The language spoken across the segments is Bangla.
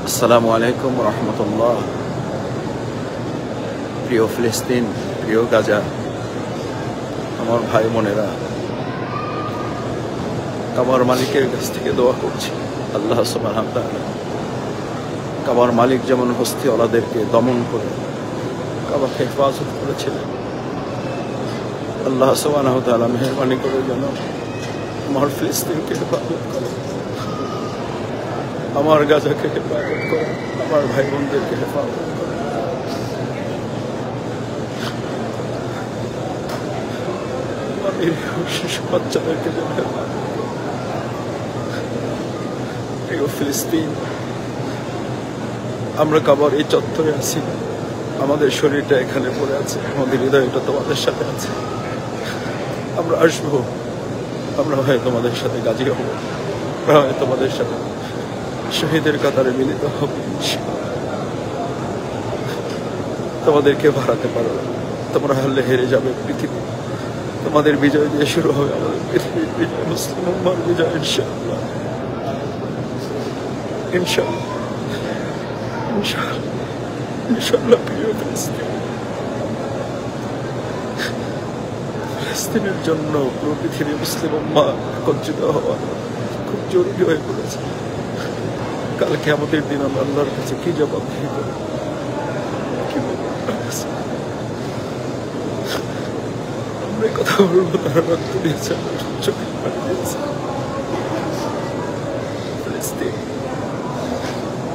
আসসালামু আলাইকুম রহমতুল্লাহ। প্রিয় ফিলিস্তিন, প্রিয় গাজা, আমার ভাই বোনেরা, কাবার মালিকের কাছ থেকে দোয়া করছি আল্লাহ সুবহানাহু ওয়া তাআলা কাবার মালিক যেমন হস্তিওয়ালাদেরকে দমন করে কাবাকে হেফাজত করেছিলেন, আল্লাহ সুবহানাহু ওয়া তাআলা মেহেরবানি করে যেন আমার ফিলিস্তিনকে হেফাজত করে, আমার গাজাকে হেফাজত করে, আমার ভাই বোনদেরকে হেফাজত করে। শিশু বাচ্চাদেরকে যেন হেফাজত করে। প্রিয় ফিলিস্তিন, আমরা কাবার এই চত্বরে আছি, আমাদের শরীরটা এখানে পড়ে আছে, আমাদের হৃদয়টা তোমাদের সাথে আছে। আমরা আসবো, আমরা হয় তোমাদের সাথে গাজী হব, আমরা হয় তোমাদের সাথে শহীদের কাতারে মিলিত হব। তোমাদেরকে হারাতে পারো না, তোমরা হারলে হেরে যাবে পৃথিবী। তোমাদের বিজয় দিয়ে শুরু হবে আমাদের পৃথিবীর বিজয়, মুসলিম উম্মাহর বিজয় ইনশাআল্লাহ, ইনশাআল্লাহ, ইনশাআল্লাহ, ইনশাআল্লাহ। প্রিয় ফিলিস্তিন, ফিলিস্তিনের জন্য পুরো পৃথিবী মুসলিম উম্মাহ একত্রিত হওয়া খুব জরুরি হয়ে পড়েছে। কাল কিয়ামতের দিন আমরা আল্লাহর কাছে কি জবাবদিহি করব, কি বলবো? আমরা কথা বলবো, তারা রক্ত দিয়েছে, চোখে পানি দিয়েছে। ফিলিস্তিন,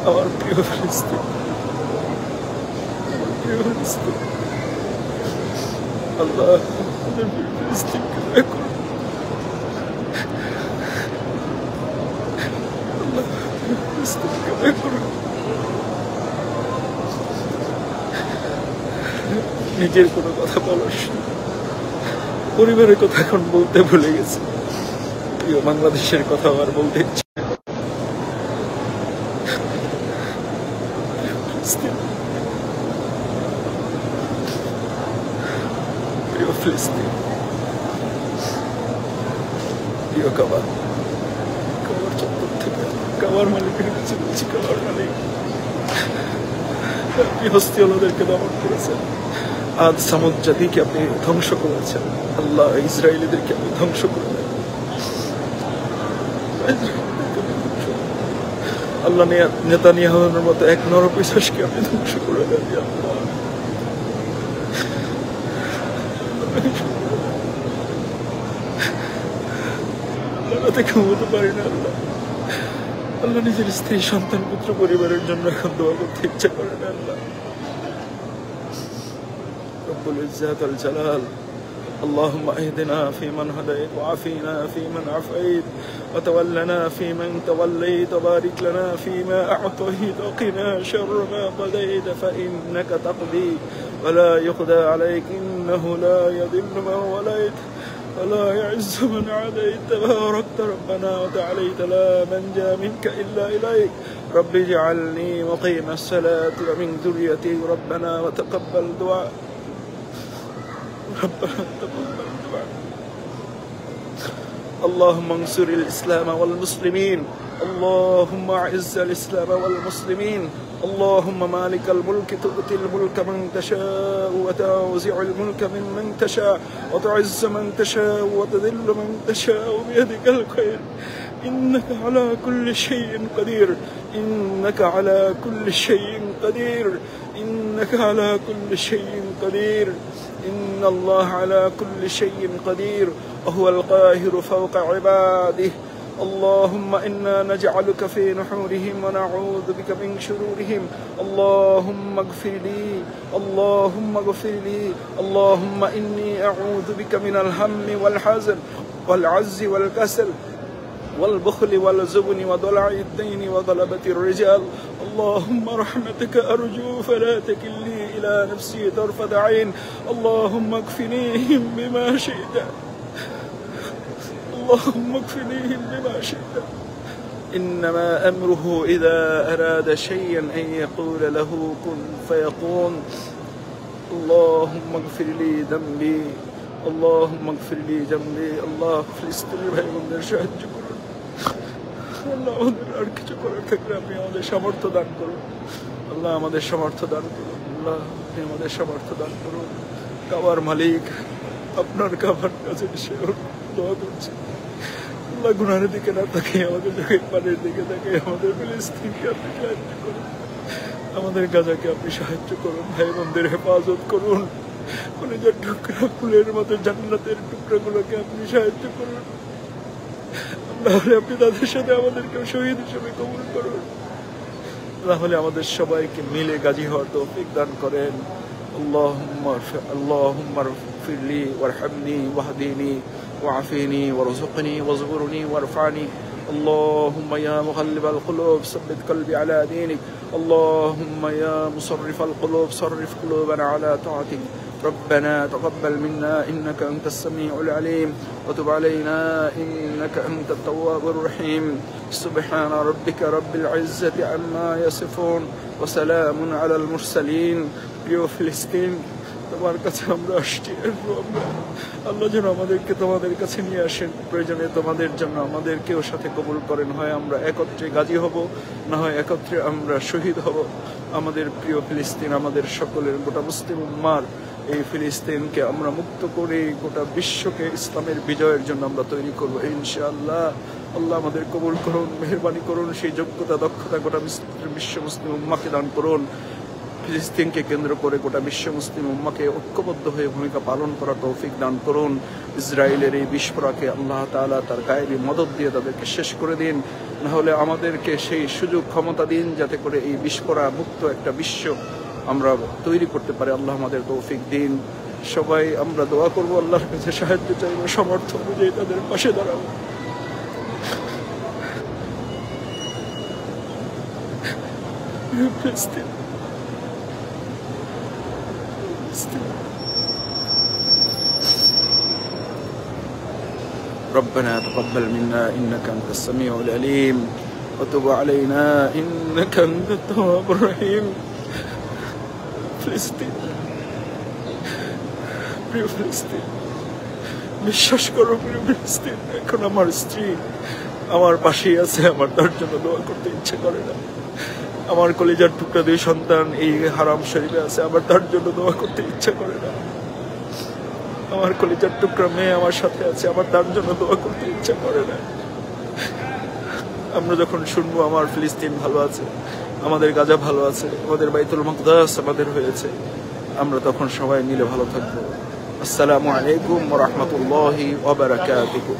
আমার প্রিয় ফিলিস্তিন, প্রিয় ফিলিস্তিন, আল্লাহ আমাদের প্রিয় ফিলিস্তিনকে দয়া করুন। আল্লাহ প্রিয় ফিলিস্তিনকে দয়া করুন। নিজের কোনো কথা বলার, পরিবারের কথা এখন বলতে ভুলে গেছে। প্রিয় বাংলাদেশের কথা আবার বলতে ইচ্ছে। প্রিয় ফিলিস্তিন, প্রিয় কাবার চত্বর থেকে কাবার মালিকের কাছে বলছি, কাবার মালিক আপনি হস্তিওয়ালাদেরকে দমন করেছেন, আদ সামুদ জাতিকে আপনি ধ্বংস করেছেন। আল্লাহ ইসরায়েলিদেরকে আপনি ধ্বংস করে দেন। আল্লাহ নেতানিয়াহুর মতো এক নরপিশাচকে আপনি ধ্বংস করে দেন। আল্লাহ দেখে বলতে পারি না। আল্লাহ আল্লাহ নিজের স্ত্রী, সন্তান, পুত্র, পরিবারের জন্য এখন দোয়া করতে ইচ্ছা করে না। আল্লাহ রব্বুল ইজ্জাত আল জালাল, اللهم اهدنا فيمن هديت وعافنا فيمن عافيت وتولنا فيمن توليت وبارك لنا فيما أعطيت وقنا شر ما قضيت فإنك تقضي ولا يقضى عليك إنه لا يذل من وليت ولا يعز من عاديت تباركت ربنا وتعاليت لا منجا منك إلا إليك رب اجعلني مقيم الصلاة ومن ذريتي ربنا وتقبل دعاء ربنا تقبل دعاء. اللهم انصر الإسلام والمسلمين، اللهم أعز الإسلام والمسلمين، اللهم مالك الملك تؤتي الملك من تشاء وتنزع الملك ممن تشاء وتعز من تشاء وتذل من تشاء بيدك الخير إنك على كل شيء قدير، إنك على كل شيء قدير، إنك على كل شيء قدير، إن الله على كل شيء قدير وهو القاهر فوق عباده. اللهم إنا نجعلك في نحورهم ونعوذ بك من شرورهم. اللهم اغفر لي، اللهم اغفر لي، اللهم إني أعوذ بك من الهم والحزن والعجز والكسل والبخل والجبن وضلع الدين وغلبة الرجال. اللهم رحمتك أرجو فلا تكلني إلى نفسي طرفة عين. اللهم اكفنيهم بما شئت، اللهم اكفنيهم بما شئت. إنما أمره إذا أراد شيئا أن يقول له كن فيكون. اللهم اغفر لي ذنبي، اللهم اغفر لي ذنبي। الله فلسطين ভাই বোনদের সাহায্য করুন। আল্লাহ আমাদের আর কিছু করার থাকলে আপনি আমাদের সামর্থ্য দান করুন। আল্লাহ আমাদের সামর্থ্য দান করুন। আল্লাহ আপনি আমাদের সামর্থ্য দান করুন। কাবার মালিক আপনার কাবার কাছে এসে দোয়া করছি। আল্লাহ গুনাহের দিকে না তাকে আমাদের চোখের পানির দিকে তাকে আমাদের ফিলিস্তিনকে আপনি সাহায্য করুন। আমাদের গাজাকে আপনি সাহায্য করুন। ভাই বোনদের হেফাজত করুন। কলিজার টুকরা ফুলের মতো জান্নাতের টুকরাগুলোকে আপনি সাহায্য করুন। তাহলে আপনি তাদের সাথে আমাদেরকে শহীদ হিসেবে কবুল করুন। তাহলে আমাদের সবাইকে মিলে গাজী হওয়ার তৌফিক দান করেন। اللهم اغفر لي وارحمني واهدني وعافني وارزقني واجبرني وارفعني. اللهم يا مقلب القلوب ثبت قلبي على دينك. اللهم يا مصرف القلوب صرف قلوبنا على طاعتك. ربنا تقبل منا إنك أنت السميع العليم وتب علينا إنك أنت التواب الرحيم. سبحان ربك رب العزة عما يصفون وسلام على المرسلين. প্রিয় ফিলিস্তিন, তোমার কাছে আমরা আসছি। আল্লাহ যেন আমাদেরকে তোমাদের কাছে নিয়ে আসেন। প্রয়োজনে তোমাদের জন্য আমাদেরকেও সাথে কবুল করেন। হয় আমরা একত্রে গাজী হব, না হয় একত্রে আমরা শহীদ হব। আমাদের প্রিয় ফিলিস্তিন আমাদের সকলের, গোটা মুসলিম উম্মার এই ফিলিস্তিনকে আমরা মুক্ত করে গোটা বিশ্বকে ইসলামের বিজয়ের জন্য আমরা তৈরি করবো ইনশাআল্লাহ। আল্লাহ আমাদের কবুল করুন, মেহেরবানি করুন। সেই যোগ্যতা দক্ষতা গোটা বিশ্ব মুসলিম উম্মাকে দান করুন। ফিলিস্তিনকে কেন্দ্র করে গোটা বিশ্ব মুসলিম উম্মাকে ঐক্যবদ্ধ হয়ে ভূমিকা পালন করার তৌফিক দান করুন। ইসরায়েলের এই বিস্ফোরণকে আল্লাহ তাআলা তার গায়েবী মদদ দিয়ে তাদেরকে শেষ করে দিন। না হলে আমাদেরকে সেই সুযোগ ক্ষমতা দিন যাতে করে এই বিস্ফোরণ মুক্ত একটা বিশ্ব আমরা তৈরি করতে পারি। আল্লাহ আমাদের তৌফিক দিন। সবাই আমরা দোয়া করবো, আল্লাহর কাছে সাহায্য চাইবো, সমর্থন অনুযায়ী তাদের পাশে দাঁড়াবো। ফিলিস্তিন ربنا تقبل منا إنك أنت السميع العليم وتب علينا إنك أنت التواب الرحيم. ফিলিস্তিন, প্রিয় ফিলিস্তিন, বিশ্বাস করো প্রিয় ফিলিস্তিন, এখন আমার স্ত্রী আমার পাশেই আছে। আমার তার জন্য দোয়া করতে ইচ্ছে করে না। আমার কলিজার টুকরা দুই সন্তান এই হারাম শরীফে আছে, আমার তার জন্য দোয়া করতে ইচ্ছা করে না। আমার কলিজার টুকরা মেয়ে আমার সাথে আছে, আমার তার জন্য দোয়া করতে ইচ্ছা করে না। আমরা যখন শুনবো আমার ফিলিস্তিন ভালো আছে, আমাদের গাজা ভালো আছে, আমাদের বাইতুল মাকদাস আমাদের হয়েছে, আমরা তখন সবাই মিলে ভালো থাকবো। আসসালামু আলাইকুম ওয়া রাহমাতুল্লাহি ওয়া বারাকাতুহু।